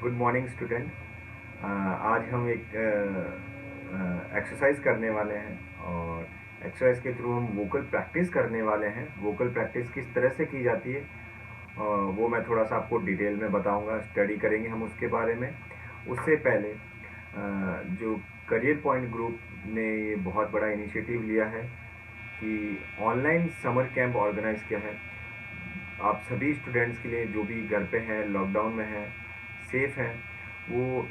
Good morning student. आज हम एक एक्सरसाइज करने वाले हैं और एक्सरसाइज के थ्रू हम वोकल प्रैक्टिस करने वाले हैं। वोकल प्रैक्टिस किस तरह से की जाती है वो मैं थोड़ा सा आपको डिटेल में बताऊंगा। स्टडी करेंगे हम उसके बारे में। उससे पहले जो करियर पॉइंट ग्रुप ने ये बहुत बड़ा इनिशिएटिव लिया है कि ऑनलाइन समर कैंप ऑर्गेनाइज किया है आप सभी स्टूडेंट्स के लिए जो भी घर पे हैं, लॉकडाउन में हैं, सेफ हैं, वो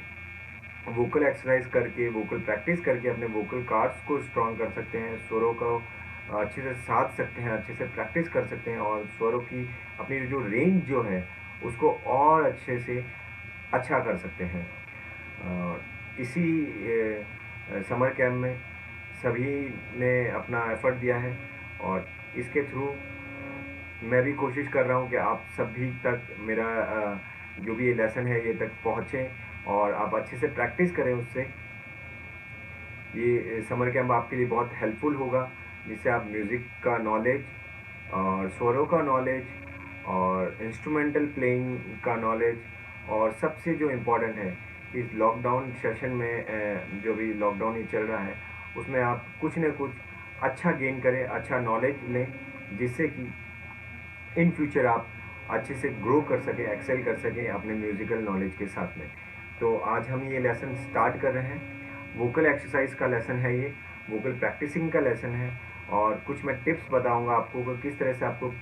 वोकल एक्सरसाइज करके, वोकल प्रैक्टिस करके अपने वोकल कार्ड्स को स्ट्रॉन्ग कर सकते हैं, स्वरों को अच्छे से साध सकते हैं, अच्छे से प्रैक्टिस कर सकते हैं और स्वरों की अपनी जो रेंज जो है उसको और अच्छे से अच्छा कर सकते हैं। इसी समर कैंप में सभी ने अपना एफर्ट दिया है और इसके थ्रू मैं भी कोशिश कर रहा हूँ कि आप सभी तक मेरा जो भी ये लेसन है ये तक पहुँचें और आप अच्छे से प्रैक्टिस करें उससे। ये समर कैंप आपके लिए बहुत हेल्पफुल होगा, जिससे आप म्यूज़िक का नॉलेज और स्वरों का नॉलेज और इंस्ट्रूमेंटल प्लेइंग का नॉलेज और सबसे जो इम्पोर्टेंट है इस लॉकडाउन सेशन में जो भी लॉकडाउन ही चल रहा है उसमें आप कुछ न कुछ अच्छा गेन करें, अच्छा नॉलेज लें, जिससे कि इन फ्यूचर आप अच्छे से ग्रो कर सकें, एक्सेल कर सकें अपने म्यूज़िकल नॉलेज के साथ में। तो आज हम ये लेसन स्टार्ट कर रहे हैं। वोकल एक्सरसाइज का लेसन है ये, वोकल प्रैक्टिसिंग का लेसन है और कुछ मैं टिप्स बताऊंगा आपको कि किस तरह से आपको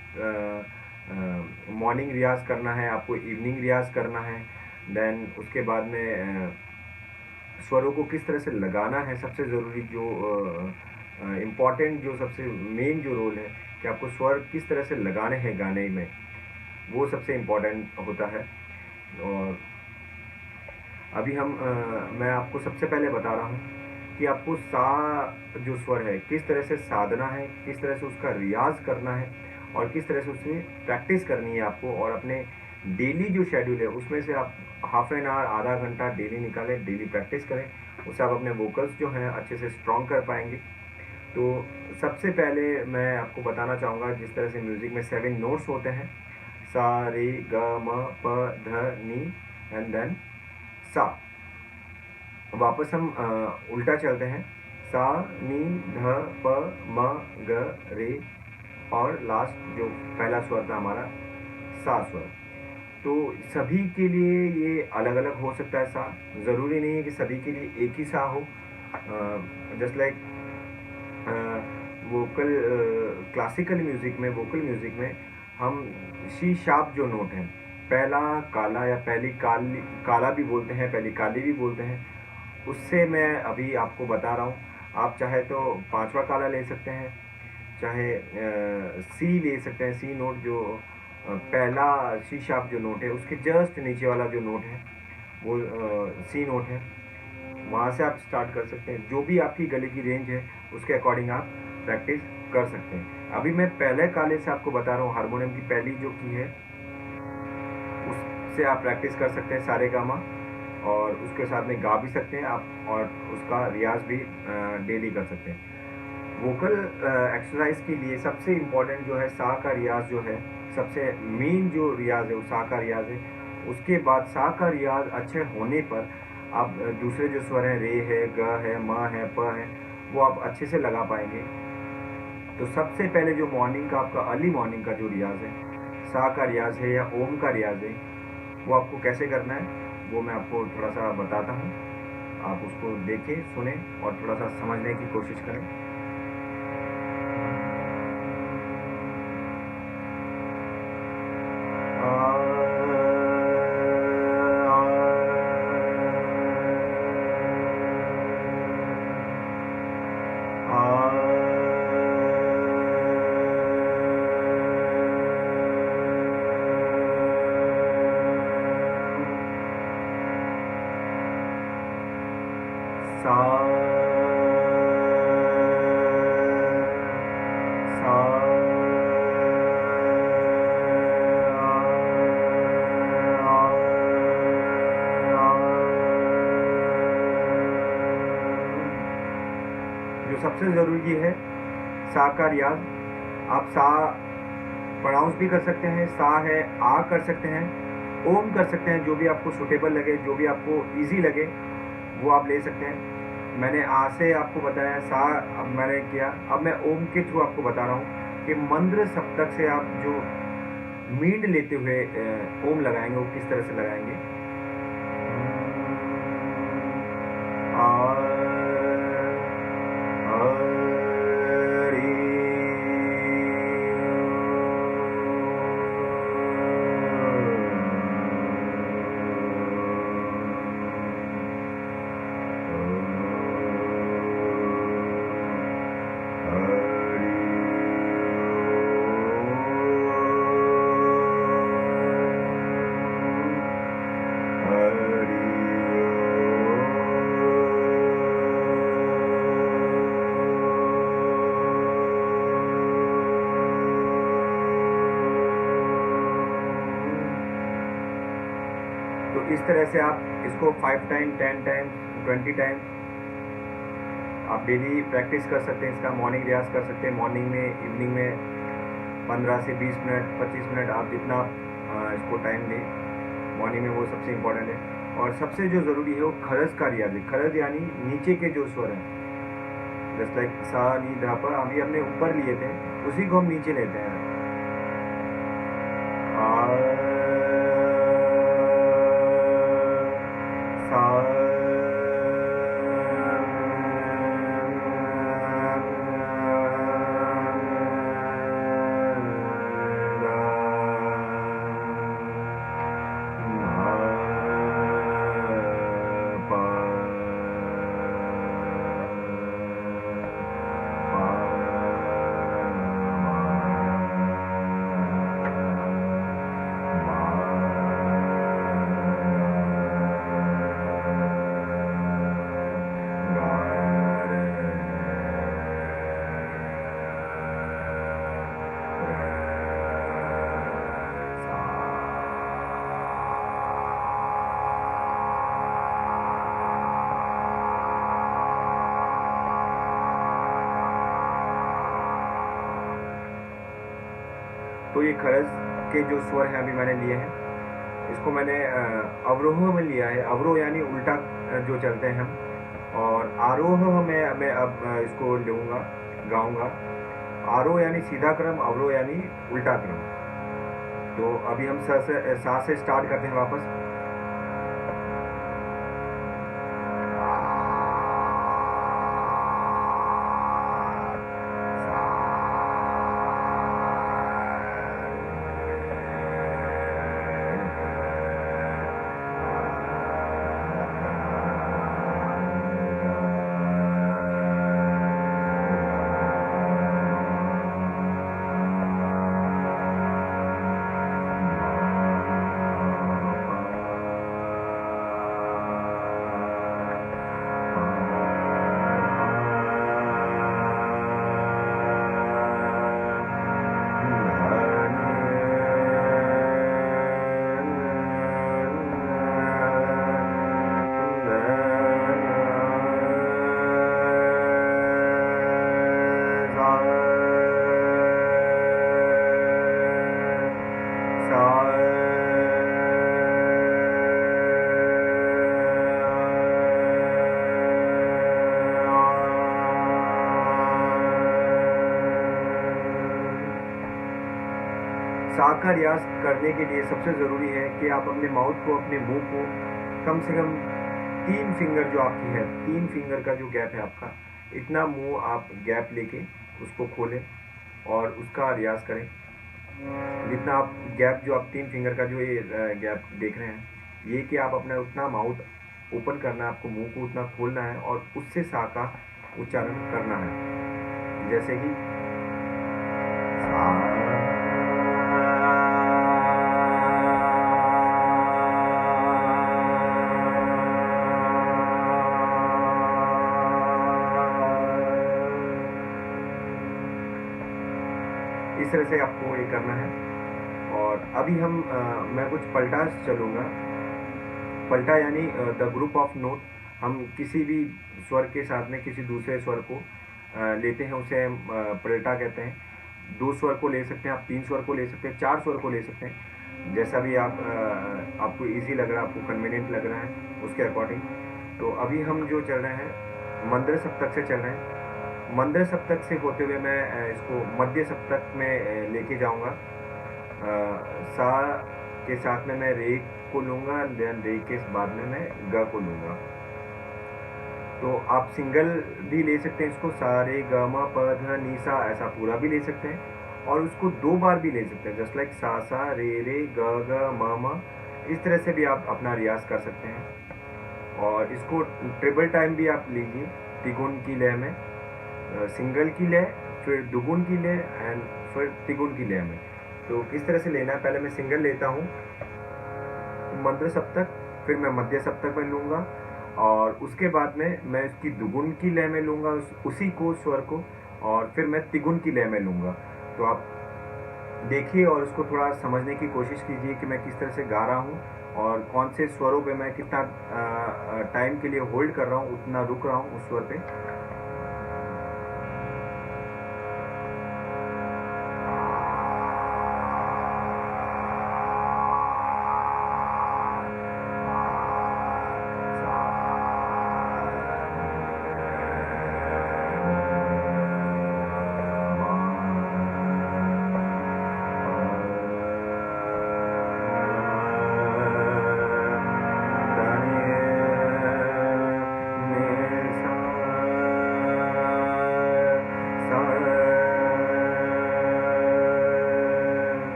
मॉर्निंग रियाज़ करना है, आपको इवनिंग रियाज़ करना है। देन उसके बाद में स्वरों को किस तरह से लगाना है। सबसे ज़रूरी जो इम्पॉर्टेंट जो सबसे मेन जो रोल है कि आपको स्वर किस तरह से लगाने हैं गाने में, वो सबसे इम्पॉर्टेंट होता है। और अभी मैं आपको सबसे पहले बता रहा हूँ कि आपको सा जो स्वर है किस तरह से साधना है, किस तरह से उसका रियाज करना है और किस तरह से उसमें प्रैक्टिस करनी है आपको। और अपने डेली जो शेड्यूल है उसमें से आप हाफ एन आवर, आधा घंटा डेली निकालें, डेली प्रैक्टिस करें, उससे आप अपने वोकल्स जो हैं अच्छे से स्ट्रॉन्ग कर पाएंगे। तो सबसे पहले मैं आपको बताना चाहूँगा जिस तरह से म्यूज़िक में 7 नोट्स होते हैं, सा रे ग म प ध नी एंड देन सा। वापस हम उल्टा चलते हैं, सा नी ध प म ग रे और लास्ट जो पहला स्वर था हमारा सा स्वर। तो सभी के लिए ये अलग अलग हो सकता है सा, ज़रूरी नहीं है कि सभी के लिए एक ही सा हो। Just like vocal classical music में, वोकल म्यूज़िक में हम शी शार्प जो नोट हैं, पहला काला या पहली काली, काला भी बोलते हैं, पहली काली भी बोलते हैं, उससे मैं अभी आपको बता रहा हूँ। आप चाहे तो पांचवा काला ले सकते हैं, चाहे सी ले सकते हैं। सी नोट जो पहला सी शार्प जो नोट है उसके जस्ट नीचे वाला जो नोट है वो सी नोट है, वहाँ से आप स्टार्ट कर सकते हैं। जो भी आपकी गले की रेंज है उसके अकॉर्डिंग आप प्रैक्टिस कर सकते हैं। अभी मैं पहले काले से आपको बता रहा हूँ, हारमोनियम की पहली जो की है उससे आप प्रैक्टिस कर सकते हैं सारे गामा, और उसके साथ में गा भी सकते हैं आप और उसका रियाज भी डेली कर सकते हैं। वोकल एक्सरसाइज के लिए सबसे इम्पोर्टेंट जो है सा का रियाज जो है, सबसे मेन जो रियाज है वो सा का रियाज है। उसके बाद सा का रियाज अच्छे होने पर आप दूसरे जो स्वर हैं, रे है, ग है, म है, प है, वो आप अच्छे से लगा पाएंगे। तो सबसे पहले जो मॉर्निंग का आपका अर्ली मॉर्निंग का जो रियाज है, सा का रियाज है या ओम का रियाज है, वो आपको कैसे करना है वो मैं आपको थोड़ा सा बताता हूँ। आप उसको देखें, सुने और थोड़ा सा समझने की कोशिश करें। सा सा जो सबसे ज़रूरी है सा का रियाज। आप सा प्रोनाउंस भी कर सकते हैं, सा है आ कर सकते हैं, ओम कर सकते हैं, जो भी आपको सुटेबल लगे, जो भी आपको ईजी लगे वो आप ले सकते हैं। मैंने आ से आपको बताया, सा अब मैंने किया, अब मैं ओम के थ्रू आपको बता रहा हूँ कि मंद्र सप्तक से आप जो मींड लेते हुए ओम लगाएंगे वो किस तरह से लगाएंगे। तो इस तरह से आप इसको 5 टाइम, 10 टाइम, 20 टाइम आप डेली प्रैक्टिस कर सकते हैं। इसका मॉर्निंग रियाज कर सकते हैं, मॉर्निंग में, इवनिंग में 15 से 20 मिनट, 25 मिनट, आप जितना इसको टाइम दें। मॉर्निंग में वो सबसे इम्पोर्टेंट है। और सबसे जो ज़रूरी है वो खरज का रियाज है। खरज यानी नीचे के जो स्वर हैं, जस्ट लाइक सा, नी, धा, पा, अभी हमने ऊपर लिए थे, उसी को हम नीचे लेते हैं। तो ये खरज के जो स्वर हैं अभी मैंने लिए हैं, इसको मैंने अवरोह में लिया है। अवरोह यानी उल्टा जो चलते हैं हम, और आरोह में मैं अब इसको लूँगा, गाऊंगा। आरोह यानी सीधा क्रम, अवरोह यानी उल्टा क्रम। तो अभी हम सा से स्टार्ट करते हैं वापस। सा का रियाज करने के लिए सबसे ज़रूरी है कि आप अपने माउथ को, अपने मुंह को कम से कम 3 फिंगर जो आपकी है, 3 फिंगर का जो गैप है आपका, इतना मुंह आप गैप लेके उसको खोलें और उसका रियाज करें। जितना आप गैप, जो आप 3 फिंगर का जो ये गैप देख रहे हैं, ये कि आप अपना उतना माउथ ओपन करना है, आपको मुंह को उतना खोलना है और उससे सा का उच्चारण करना है। जैसे कि सा, इस तरह से आपको ये करना है। और अभी हम मैं कुछ पलटा चलूँगा। पलटा यानी द ग्रुप ऑफ नोट। हम किसी भी स्वर के साथ में किसी दूसरे स्वर को लेते हैं, उसे हम पलटा कहते हैं। 2 स्वर को ले सकते हैं आप, 3 स्वर को ले सकते हैं, 4 स्वर को ले सकते हैं। जैसा भी आपको इजी लग रहा है, आपको कन्वीनियंट लग रहा है, उसके अकॉर्डिंग। तो अभी हम जो चल रहे हैं मंद्र सप्तक से चल रहे हैं। मंद्र सप्तक से होते हुए मैं इसको मध्य सप्तक में लेके जाऊंगा। सा के साथ में मैं रे को लूंगा, देन रे के बाद में मैं ग को लूंगा। तो आप सिंगल भी ले सकते हैं इसको, सा रे ग म प ध नि सा, ऐसा पूरा भी ले सकते हैं, और उसको 2 बार भी ले सकते हैं, जस्ट लाइक सा सा रे रे ग ग म म। इस तरह से भी आप अपना रियाज कर सकते हैं। और इसको ट्रिपल टाइम भी आप लीजिए, तिगुन की लय में, सिंगल की लय, फिर दुगुन की लय एंड फिर तिगुन की लय में। तो किस तरह से लेना है, पहले मैं सिंगल लेता हूँ मंद्र सप्तक, फिर मैं मध्य सप्तक में लूँगा, और उसके बाद में मैं इसकी दुगुन की लय में लूँगा उसी को स्वर को, और फिर मैं तिगुन की लय में लूँगा। तो आप देखिए और उसको थोड़ा समझने की कोशिश कीजिए कि मैं किस तरह से गा रहा हूँ, और कौन से स्वरों पे मैं कितना टाइम के लिए होल्ड कर रहा हूँ, उतना रुक रहा हूँ उस स्वर पे।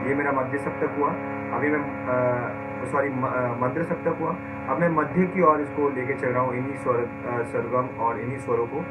ये मेरा मध्य सप्तक हुआ। अभी मैं सॉरी मंद्र सप्तक हुआ। अब मैं मध्य की ओर इसको लेके चल रहा हूँ, इन्हीं स्वर सरगम और इन्हीं स्वरों को।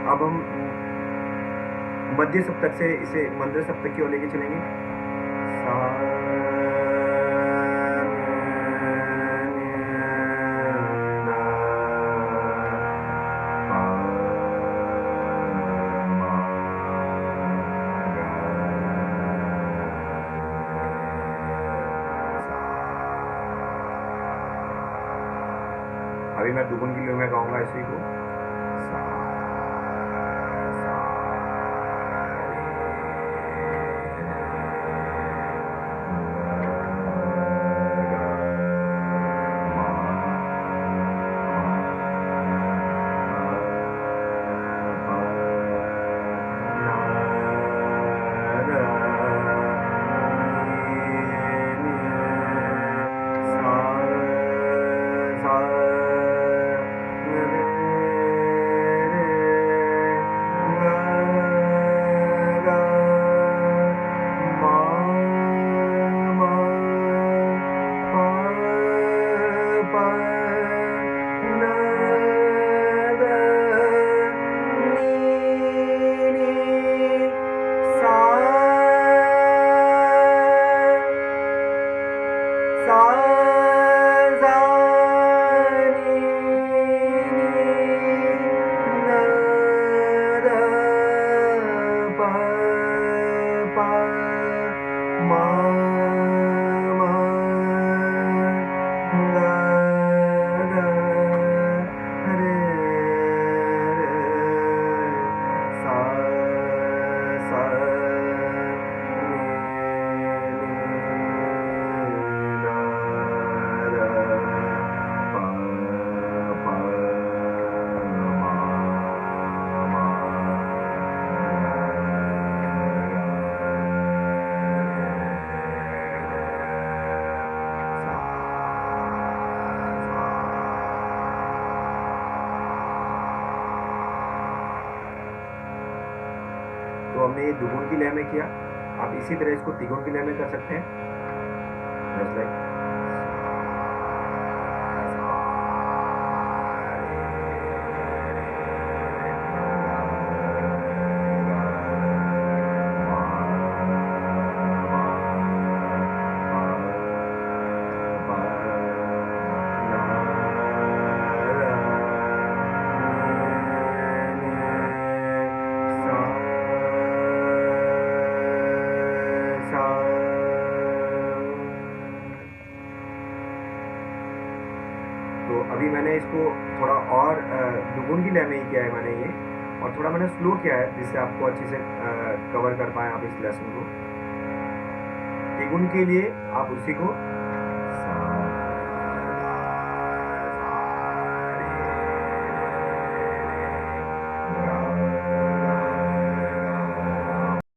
अब हम मध्य सप्तक से इसे मंद्र सप्तक की ओर लेके चलेंगे। अभी मैं दुगुन की लय में गाऊंगा इसी को। हमने ये दुगुन की लय में किया, आप इसी तरह इसको तिगुन की लय में कर सकते हैं, जस्ट लाइक तो अभी मैंने इसको थोड़ा और दुगुन की लय में ही किया है मैंने ये, और थोड़ा मैंने स्लो किया है जिससे आपको अच्छे से कवर कर पाए आप इस लेसन को। तिगुन के लिए आप उसी को